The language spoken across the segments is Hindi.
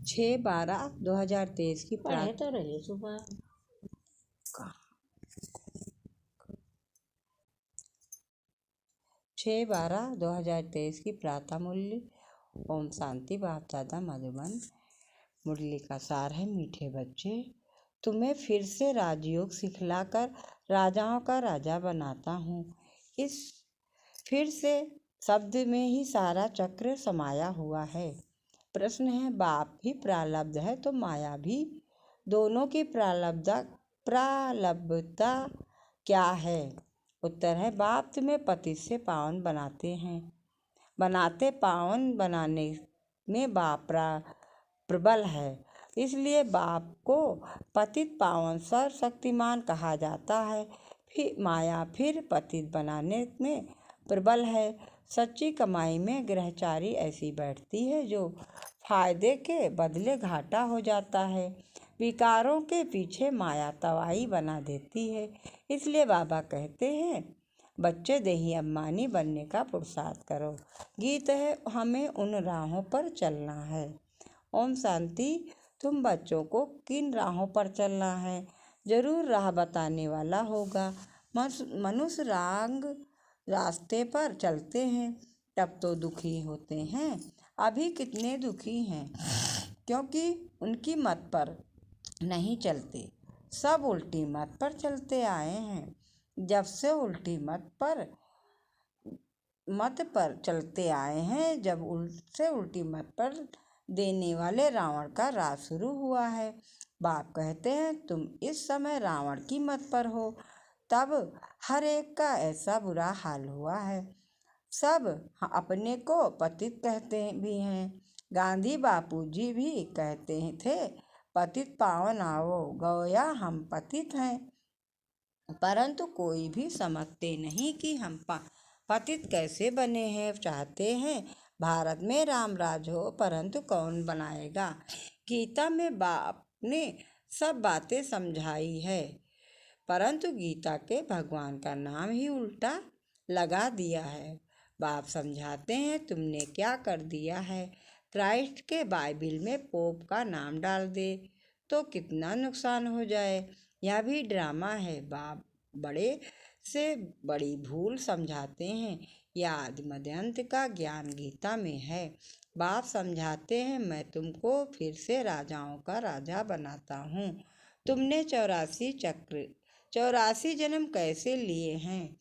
6/12/2023 की पढ़े तो रही सुबह। 6/12/2023 की प्रातः मूल्य। ओम शांति। बाप दादा मधुबन। मुरली का सार है, मीठे बच्चे, तुम्हें फिर से राजयोग सिखलाकर राजाओं का राजा बनाता हूँ। इस फिर से शब्द में ही सारा चक्र समाया हुआ है। प्रश्न है, बाप भी प्रारब्ध है तो माया भी, दोनों की प्रारब्धता क्या है? उत्तर है, बाप तुम्हें पतित से पावन बनाते पावन बनाने में बाप प्रबल है। इसलिए बाप को पतित पावन सर्वशक्तिमान कहा जाता है। फिर माया फिर पतित बनाने में प्रबल है। सच्ची कमाई में ग्रहचारी ऐसी बैठती है जो फायदे के बदले घाटा हो जाता है। विकारों के पीछे माया तवाई बना देती है। इसलिए बाबा कहते हैं, बच्चे देही अम्मानी बनने का पुरुषार्थ करो। गीत है, हमें उन राहों पर चलना है। ओम शांति। तुम बच्चों को किन राहों पर चलना है? जरूर राह बताने वाला होगा। मनुष्य रास्ते पर चलते हैं तब तो दुखी होते हैं। अभी कितने दुखी हैं क्योंकि उनकी मत पर नहीं चलते। सब उल्टी मत पर चलते आए हैं। जब से उल्टी मत पर चलते आए हैं, जब उससे उल्टी मत पर देने वाले रावण का राज शुरू हुआ है। बाप कहते हैं, तुम इस समय रावण की मत पर हो, तब हर एक का ऐसा बुरा हाल हुआ है। सब अपने को पतित कहते भी हैं। गांधी बापूजी भी कहते थे, पतित पावन आओ, गोया हम पतित हैं। परंतु कोई भी समझते नहीं कि हम पतित कैसे बने हैं। चाहते हैं भारत में राम राज हो, परंतु कौन बनाएगा? गीता में बाप ने सब बातें समझाई है, परंतु गीता के भगवान का नाम ही उल्टा लगा दिया है। बाप समझाते हैं, तुमने क्या कर दिया है। क्राइस्ट के बाइबिल में पोप का नाम डाल दे तो कितना नुकसान हो जाए। यह भी ड्रामा है। बाप बड़े से बड़ी भूल समझाते हैं। यह आदि मध्य अंत का ज्ञान गीता में है। बाप समझाते हैं, मैं तुमको फिर से राजाओं का राजा बनाता हूँ। तुमने 84 जन्म कैसे लिए हैं,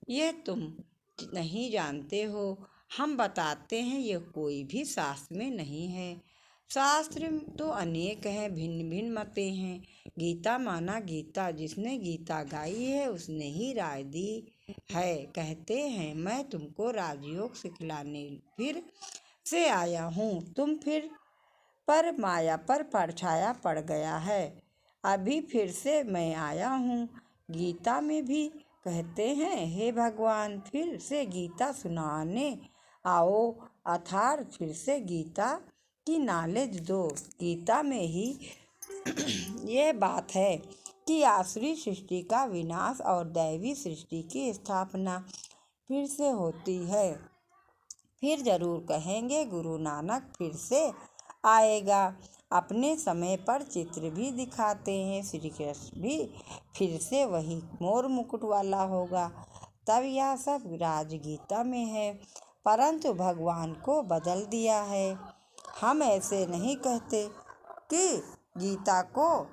ये तुम नहीं जानते हो। हम बताते हैं, ये कोई भी शास्त्र में नहीं है। शास्त्र तो अनेक हैं, भिन्न भिन्न मतें हैं। गीता माना गीता, जिसने गीता गाई है उसने ही राय दी है। कहते हैं, मैं तुमको राजयोग सिखलाने फिर से आया हूँ। तुम फिर पर माया पर परछाया पड़ गया है। अभी फिर से मैं आया हूँ। गीता में भी कहते हैं, हे भगवान, फिर से गीता सुनाने आओ, अर्थात फिर से गीता की नॉलेज दो। गीता में ही ये बात है कि आसुरी सृष्टि का विनाश और दैवी सृष्टि की स्थापना फिर से होती है। फिर जरूर कहेंगे, गुरु नानक फिर से आएगा। अपने समय पर चित्र भी दिखाते हैं। श्री कृष्ण भी फिर से वही मोर मुकुट वाला होगा। तब यह सब राजगीता में है, परंतु भगवान को बदल दिया है। हम ऐसे नहीं कहते कि गीता को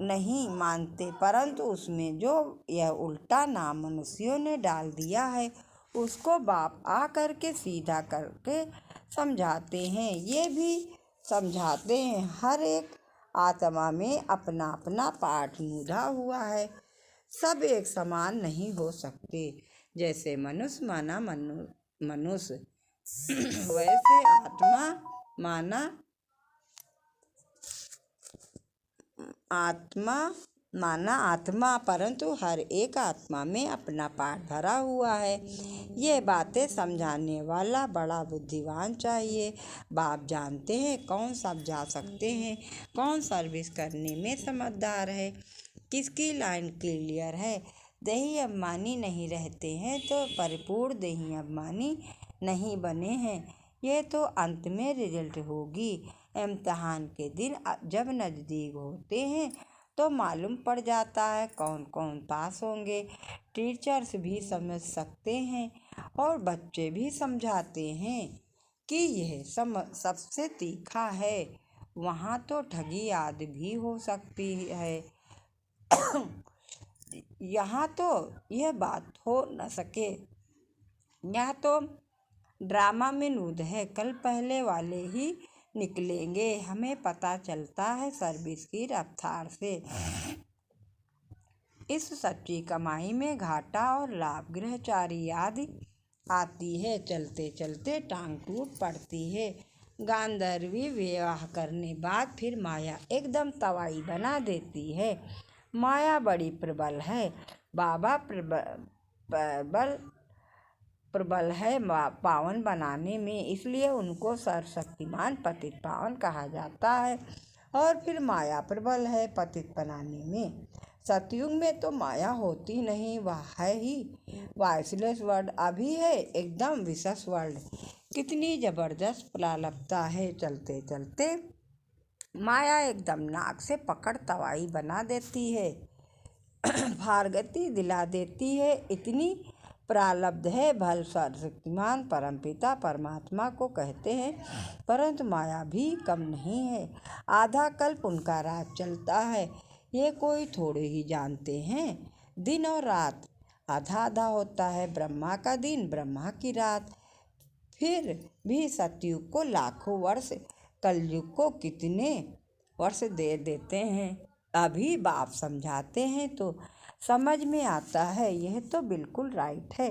नहीं मानते, परंतु उसमें जो यह उल्टा नाम मनुष्यों ने डाल दिया है, उसको बाप आ करके सीधा करके समझाते हैं। ये भी समझाते हैं, हर एक आत्मा में अपना अपना पाठ मुदा हुआ है। सब एक समान नहीं हो सकते। जैसे मनुष्य माना मनुष्य, वैसे आत्मा माना आत्मा, परंतु हर एक आत्मा में अपना पाठ भरा हुआ है। ये बातें समझाने वाला बड़ा बुद्धिमान चाहिए। बाप जानते हैं कौन समझा सकते हैं, कौन सर्विस करने में समझदार है, किसकी लाइन क्लियर है। देही अभिमानी नहीं रहते हैं तो परिपूर्ण देही अभिमानी नहीं बने हैं। ये तो अंत में रिजल्ट होगी। इम्तिहान के दिन जब नज़दीक होते हैं तो मालूम पड़ जाता है कौन कौन पास होंगे। टीचर्स भी समझ सकते हैं और बच्चे भी समझाते हैं कि यह सबसे तीखा है। वहाँ तो ठगी आदि भी हो सकती है। यहाँ तो यह बात हो न सके। यह तो ड्रामा में नूद है। कल पहले वाले ही निकलेंगे। हमें पता चलता है सर्विस की रफ्तार से। इस सच्ची कमाई में घाटा और लाभ गृहचारी आदि आती है। चलते चलते टांग टूट पड़ती है। गांधर्वी विवाह करने बाद फिर माया एकदम तवाई बना देती है। माया बड़ी प्रबल है। बाबा प्रबल है पावन बनाने में, इसलिए उनको सर्वशक्तिमान पतित पावन कहा जाता है। और फिर माया प्रबल है पतित बनाने में। सतयुग में तो माया होती नहीं, वह है ही वाइसलेस वर्ल्ड। अभी है एकदम विशेष वर्ल्ड। कितनी जबरदस्त प्रलपता है। चलते चलते माया एकदम नाक से पकड़ तवाई बना देती है। भारगति दिला देती है। इतनी प्रारब्ध है। भल सर्वशक्तिमान परमपिता परमात्मा को कहते हैं, परंतु माया भी कम नहीं है। आधा कल्प उनका राज चलता है। ये कोई थोड़े ही जानते हैं। दिन और रात आधा आधा होता है। ब्रह्मा का दिन, ब्रह्मा की रात। फिर भी सतयुग को लाखों वर्ष, कलयुग को कितने वर्ष दे देते हैं। अभी बाप समझाते हैं तो समझ में आता है। यह तो बिल्कुल राइट है।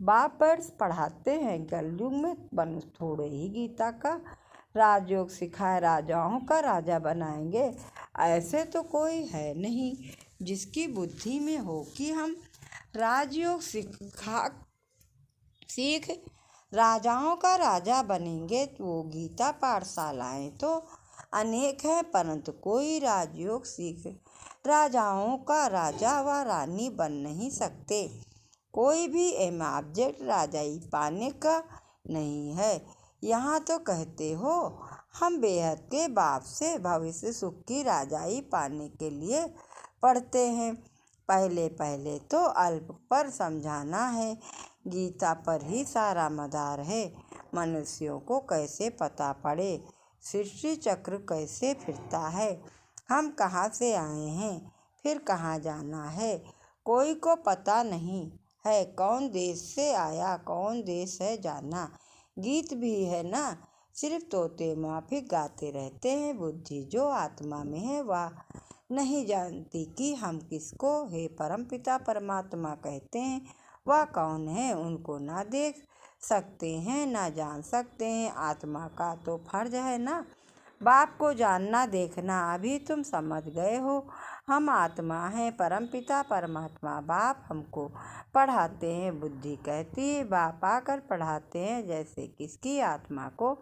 बाप वर्ष पढ़ाते हैं। कलयुग में बन थोड़े ही गीता का राजयोग सिखाए, राजाओं का राजा बनाएंगे। ऐसे तो कोई है नहीं जिसकी बुद्धि में हो कि हम राजयोग सीख राजाओं का राजा बनेंगे। वो गीता पाठशालाएं तो अनेक हैं, परंतु कोई राजयोग सीख राजाओं का राजा व रानी बन नहीं सकते। कोई भी एम ऑब्जेक्ट राजाई पाने का नहीं है। यहाँ तो कहते हो हम बेहद के बाप से भविष्य सुख की राजाई पाने के लिए पढ़ते हैं। पहले पहले तो अल्प पर समझाना है। गीता पर ही सारा मदार है। मनुष्यों को कैसे पता पड़े सृष्टि चक्र कैसे फिरता है, हम कहाँ से आए हैं, फिर कहाँ जाना है, कोई को पता नहीं है। कौन देश से आया, कौन देश है जाना। गीत भी है ना, सिर्फ तोते माफिक गाते रहते हैं। बुद्धि जो आत्मा में है वह नहीं जानती कि हम किसको हे परमपिता परमात्मा कहते हैं। वह कौन है, उनको ना देख सकते हैं ना जान सकते हैं। आत्मा का तो फर्ज है ना बाप को जानना देखना। अभी तुम समझ गए हो हम आत्मा हैं। परमपिता परमात्मा बाप हमको पढ़ाते हैं। बुद्धि कहती है बाप आकर पढ़ाते हैं। जैसे किसकी आत्मा को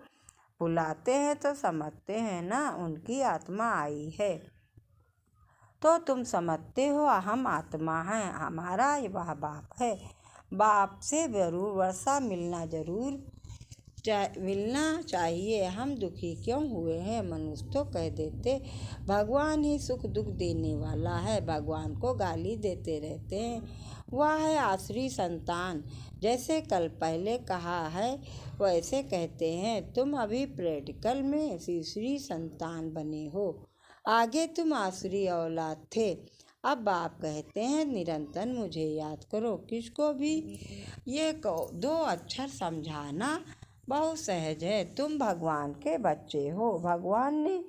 बुलाते हैं तो समझते हैं ना उनकी आत्मा आई है। तो तुम समझते हो हम आत्मा हैं, हमारा वह बाप है। बाप से जरूर वर्षा मिलना चाहिए। हम दुखी क्यों हुए हैं। मनुष्य तो कह देते भगवान ही सुख दुख देने वाला है। भगवान को गाली देते रहते हैं। वह है आसुरी संतान। जैसे कल पहले कहा है वैसे कहते हैं। तुम अभी प्रैक्टिकल में तीसरी संतान बने हो। आगे तुम आसुरी औलाद थे। अब बाप कहते हैं निरंतर मुझे याद करो। किसको भी ये दो अक्षर समझाना बहुत सहज है। तुम भगवान के बच्चे हो। भगवान ने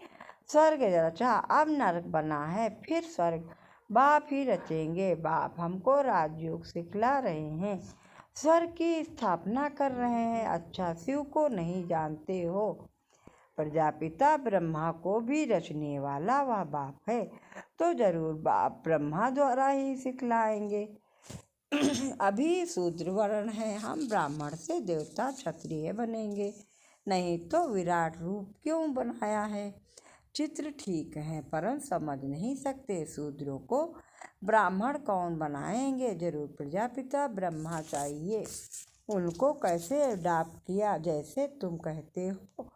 स्वर्ग रचा, अब नरक बना है, फिर स्वर्ग बाप ही रचेंगे। बाप हमको राजयोग सिखला रहे हैं, स्वर्ग की स्थापना कर रहे हैं। अच्छा शिव को नहीं जानते हो। प्रजापिता ब्रह्मा को भी रचने वाला वह बाप है, तो जरूर बाप ब्रह्मा द्वारा ही सिखलाएंगे। अभी शूद्र वर्ण है, हम ब्राह्मण से देवता क्षत्रिय बनेंगे। नहीं तो विराट रूप क्यों बनाया है। चित्र ठीक है परंतु समझ नहीं सकते। शूद्रों को ब्राह्मण कौन बनाएंगे। जरूर प्रजापिता ब्रह्मा चाहिए। उनको कैसे अडॉप्ट किया जैसे तुम कहते हो।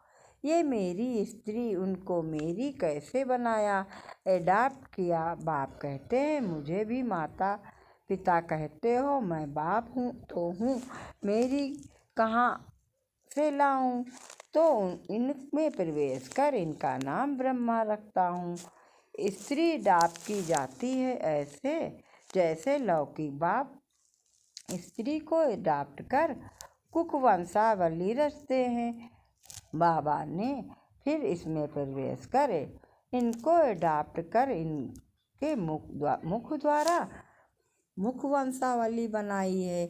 ये मेरी स्त्री, उनको मेरी कैसे बनाया, एडाप्ट किया। बाप कहते हैं मुझे भी माता पिता कहते हो, मैं बाप हूँ तो हूँ, मेरी कहाँ से लाऊं, तो इनमें प्रवेश कर इनका नाम ब्रह्मा रखता हूँ। स्त्री अडॉप्ट की जाती है ऐसे जैसे लौकिक बाप स्त्री को अडॉप्ट कर कुक वंशावली रचते हैं। बाबा ने फिर इसमें प्रवेश करे इनको अडॉप्ट कर इनके मुख द्वारा मुख वंशावली बनाई है।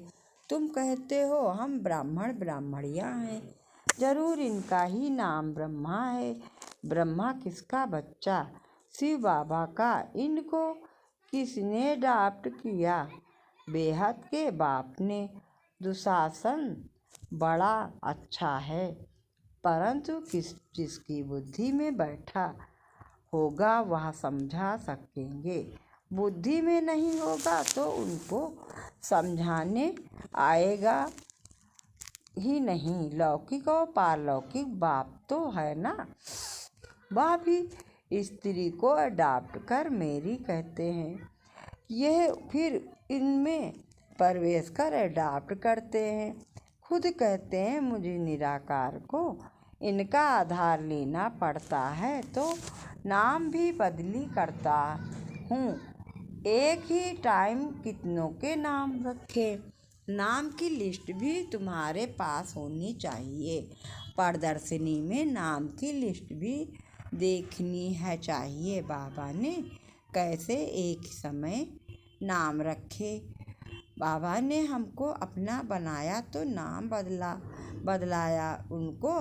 तुम कहते हो हम ब्राह्मण ब्राह्मणियाँ हैं, जरूर इनका ही नाम ब्रह्मा है। ब्रह्मा किसका बच्चा? शिव बाबा का। इनको किसने अडॉप्ट किया? बेहद के बाप ने। दुशासन बड़ा अच्छा है, परंतु जिसकी बुद्धि में बैठा होगा वह समझा सकेंगे, बुद्धि में नहीं होगा तो उनको समझाने आएगा ही नहीं। लौकिक और पारलौकिक बाप तो है ना, वह भी स्त्री को अडॉप्ट कर मेरी कहते हैं। यह फिर इनमें प्रवेश कर अडॉप्ट करते हैं। खुद कहते हैं मुझे निराकार को इनका आधार लेना पड़ता है, तो नाम भी बदली करता हूँ। एक ही टाइम कितनों के नाम रखे, नाम की लिस्ट भी तुम्हारे पास होनी चाहिए। प्रदर्शनी में नाम की लिस्ट भी देखनी है चाहिए। बाबा ने कैसे एक समय नाम रखे। बाबा ने हमको अपना बनाया तो नाम बदलाया। उनको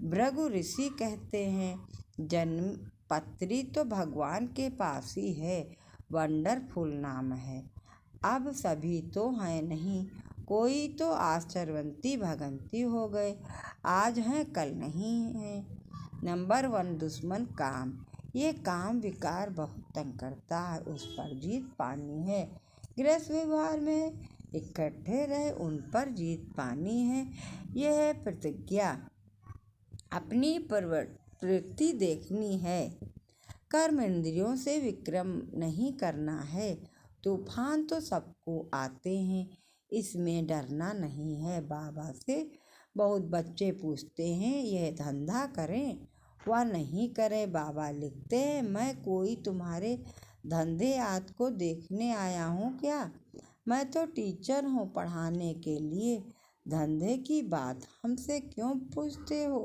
भृगु ऋषि कहते हैं। जन्म पत्री तो भगवान के पास ही है, वंडरफुल नाम है। अब सभी तो हैं नहीं, कोई तो आश्चर्यवंती भगंती हो गए, आज हैं कल नहीं हैं। नंबर 1 दुश्मन काम। ये काम विकार बहुत तंग करता है, उस पर जीत पानी है। गृहस्थ व्यवहार में इकट्ठे रहे, उन पर जीत पानी है। यह है प्रतिज्ञा, अपनी प्रवृत्ति देखनी है। कर्म इंद्रियों से विक्रम नहीं करना है। तूफान तो सबको आते हैं, इसमें डरना नहीं है। बाबा से बहुत बच्चे पूछते हैं यह धंधा करें व नहीं करें। बाबा लिखते हैं मैं कोई तुम्हारे धंधे आदि को देखने आया हूँ क्या? मैं तो टीचर हूँ पढ़ाने के लिए, धंधे की बात हमसे क्यों पूछते हो?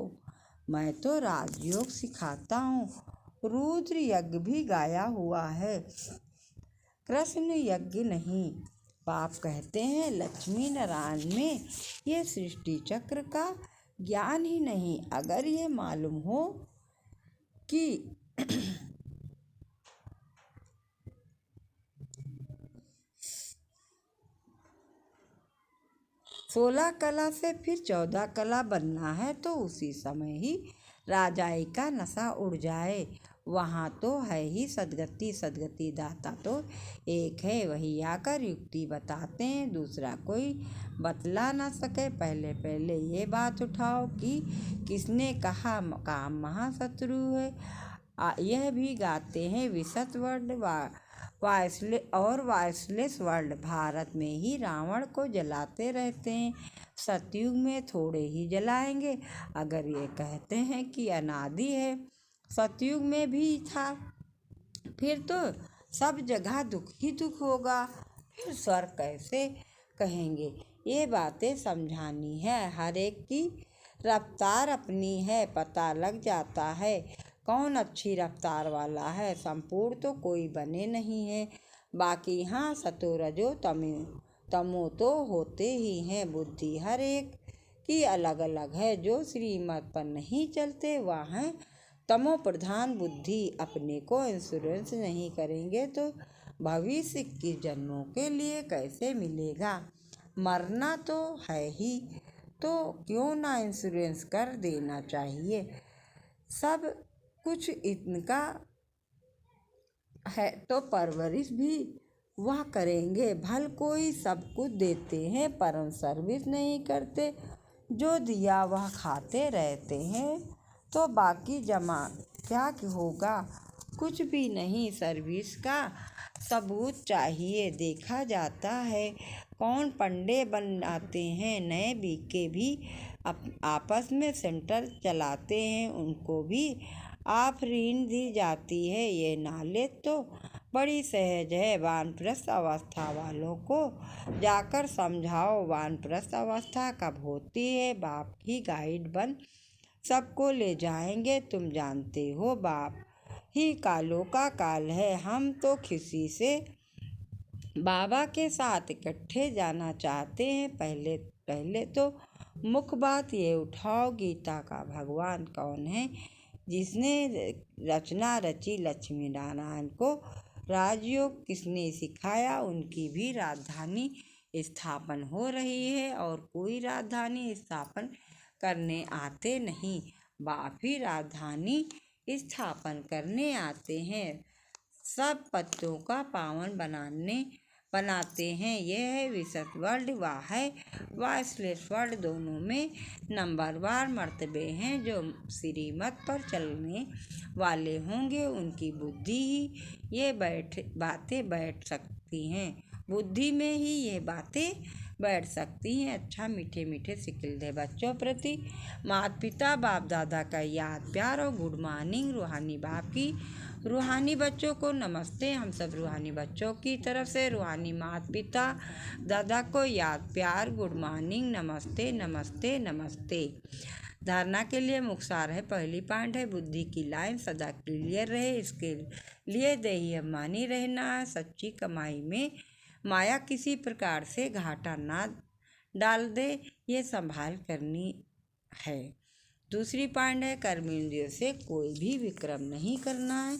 मैं तो राजयोग सिखाता हूँ। रुद्र यज्ञ भी गाया हुआ है, कृष्ण यज्ञ नहीं। बाप कहते हैं लक्ष्मी नारायण में ये सृष्टि चक्र का ज्ञान ही नहीं। अगर ये मालूम हो कि 16 कला से फिर 14 कला बनना है तो उसी समय ही राजाई का नशा उड़ जाए। वहाँ तो है ही सदगति, सदगति दाता तो एक है, वही आकर युक्ति बताते हैं, दूसरा कोई बतला ना सके। पहले पहले ये बात उठाओ कि किसने कहा काम महाशत्रु है। यह भी गाते हैं विशत वर्ल्ड वायसलेस वर्ल्ड। भारत में ही रावण को जलाते रहते हैं, सतयुग में थोड़े ही जलाएंगे। अगर ये कहते हैं कि अनादि है, सतयुग में भी था, फिर तो सब जगह दुख ही दुख होगा, फिर स्वर्ग कैसे कहेंगे? ये बातें समझानी है। हर एक की रफ्तार अपनी है, पता लग जाता है कौन अच्छी रफ्तार वाला है। संपूर्ण तो कोई बने नहीं है, बाकी हाँ सतो रजो तमो तो होते ही हैं। बुद्धि हर एक की अलग अलग है, जो श्रीमत पर नहीं चलते वह हैं तमो प्रधान बुद्धि। अपने को इंश्योरेंस नहीं करेंगे तो भविष्य के जन्मों के लिए कैसे मिलेगा? मरना तो है ही, तो क्यों ना इंश्योरेंस कर देना चाहिए। सब कुछ इनका है तो परवरिश भी वह करेंगे। भल कोई सब कुछ देते हैं परम सर्विस नहीं करते, जो दिया वह खाते रहते हैं। तो बाकी जमा क्या होगा? कुछ भी नहीं। सर्विस का सबूत चाहिए। देखा जाता है कौन पंडे बनाते हैं। नए बीके भी आपस में सेंटर चलाते हैं, उनको भी आफरीन दी जाती है। ये नॉलेज तो बड़ी सहज है। वानप्रस्थ अवस्था वालों को जाकर समझाओ वानप्रस्थ अवस्था कब होती है। बाप की गाइड बन सबको ले जाएंगे। तुम जानते हो बाप ही कालों का काल है। हम तो किसी से बाबा के साथ इकट्ठे जाना चाहते हैं। पहले तो मुख्य बात ये उठाओ, गीता का भगवान कौन है? जिसने रचना रची लक्ष्मी नारायण को राजयोग किसने सिखाया? उनकी भी राजधानी स्थापन हो रही है और कोई राजधानी स्थापन करने आते नहीं, बाप ही राजधानी स्थापन करने आते हैं। सब पत्तों का पावन बनाते हैं। यह है विशद वर्ल्ड, वह है वाइसलेस वर्ल्ड। दोनों में नंबरवार मर्तबे हैं। जो श्रीमत पर चलने वाले होंगे उनकी बुद्धि ही ये बातें बैठ सकती हैं। बुद्धि में ही ये बातें बैठ सकती हैं। अच्छा मीठे मीठे सिकल दे बच्चों प्रति माता पिता बाप दादा का याद प्यार और गुड मॉर्निंग। रूहानी बाप की रूहानी बच्चों को नमस्ते। हम सब रूहानी बच्चों की तरफ से रूहानी माता पिता दादा को याद प्यार गुड मॉर्निंग, नमस्ते नमस्ते नमस्ते। धारणा के लिए मुख्तार है। पहली पॉइंट है बुद्धि की लाइन सदा क्लियर रहे, इसके लिए देही अभिमानी रहना है। सच्ची कमाई में माया किसी प्रकार से घाटा ना डाल दे, ये संभाल करनी है। दूसरी पॉइंट है कर्मेंद्रियों से कोई भी विक्रम नहीं करना है।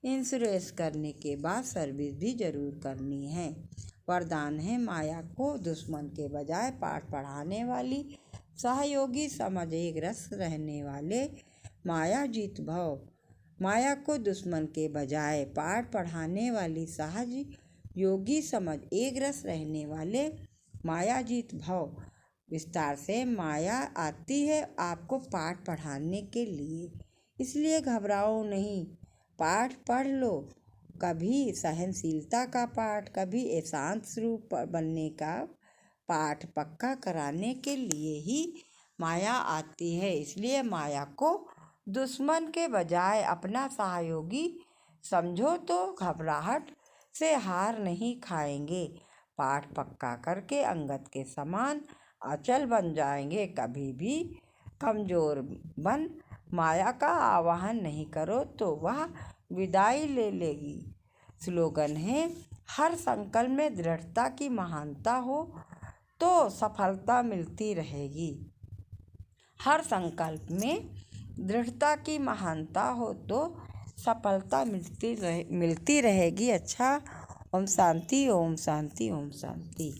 इंश्योरेंस करने के बाद सर्विस भी जरूर करनी है। वरदान है माया को दुश्मन के बजाय पाठ पढ़ाने वाली सहयोगी समझ, एक रस रहने वाले माया जीत भव। माया को दुश्मन के बजाय पाठ पढ़ाने वाली सहज योगी समझ, एक रस रहने वाले माया जीत भव। विस्तार से माया आती है आपको पाठ पढ़ाने के लिए, इसलिए घबराओ नहीं, पाठ पढ़ लो। कभी सहनशीलता का पाठ, कभी शांत स्वरूप बनने का पाठ पक्का कराने के लिए ही माया आती है। इसलिए माया को दुश्मन के बजाय अपना सहयोगी समझो तो घबराहट से हार नहीं खाएंगे। पाठ पक्का करके अंगद के समान अचल बन जाएंगे। कभी भी कमजोर बन माया का आवाहन नहीं करो तो वह विदाई ले लेगी। स्लोगन है हर संकल्प में दृढ़ता की महानता हो तो सफलता मिलती रहेगी। हर संकल्प में दृढ़ता की महानता हो तो सफलता मिलती रहेगी। अच्छा, ओम शांति ओम शांति ओम शांति।